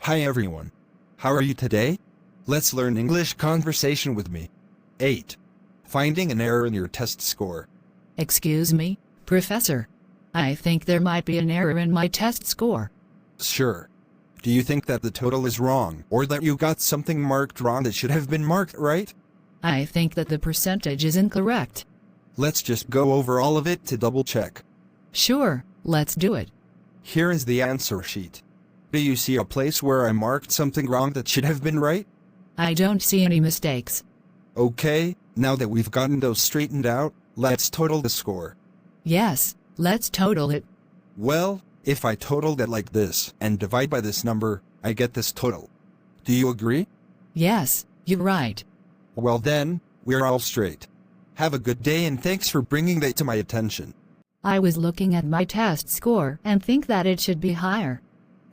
Hi everyone. How are you today? Let's learn English conversation with me. 8. Finding an error in your test score. Excuse me, Professor. I think there might be an error in my test score. Sure. Do you think that the total is wrong, or that you got something marked wrong that should have been marked right? I think that the percentage is incorrect. Let's just go over all of it to double check. Sure, let's do it. Here is the answer sheet. Do you see a place where I marked something wrong that should have been right? I don't see any mistakes. Okay, now that we've gotten those straightened out, let's total the score. Yes, let's total it. Well, if I totaled it like this and divide by this number, I get this total. Do you agree? Yes, you're right. Well then, we're all straight. Have a good day and thanks for bringing that to my attention. I was looking at my test score and think that it should be higher.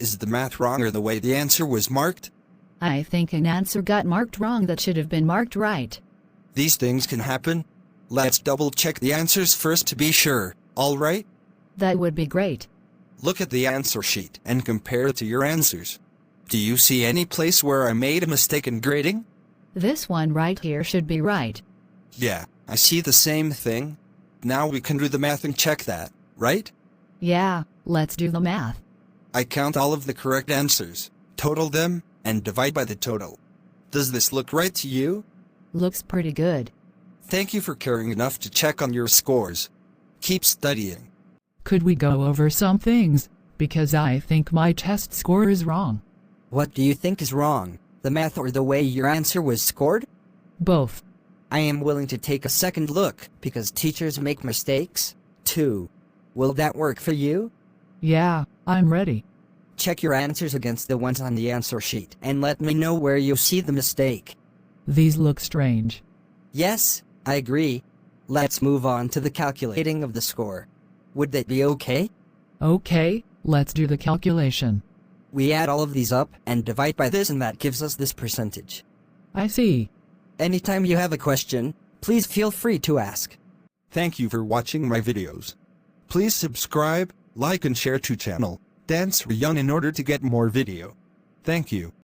Is the math wrong or the way the answer was marked? I think an answer got marked wrong that should have been marked right. These things can happen. Let's double check the answers first to be sure, alright? That would be great. Look at the answer sheet and compare it to your answers. Do you see any place where I made a mistake in grading? This one right here should be right. Yeah, I see the same thing. Now we can do the math and check that, right? Yeah, let's do the math. I count all of the correct answers, total them, and divide by the total. Does this look right to you? Looks pretty good. Thank you for caring enough to check on your scores. Keep studying. Could we go over some things? Because I think my test score is wrong. What do you think is wrong, the math or the way your answer was scored? Both. I am willing to take a second look, because teachers make mistakes, too. Will that work for you? Yeah, I'm ready. Check your answers against the ones on the answer sheet, and let me know where you see the mistake. These look strange. Yes, I agree. Let's move on to the calculating of the score. Would that be okay? Okay, let's do the calculation. We add all of these up and divide by this, and that gives us this percentage. I see. Anytime you have a question, please feel free to ask. Thank you for watching my videos. Please subscribe, like and share to channel Dan Sreyoun in order to get more video. Thank you.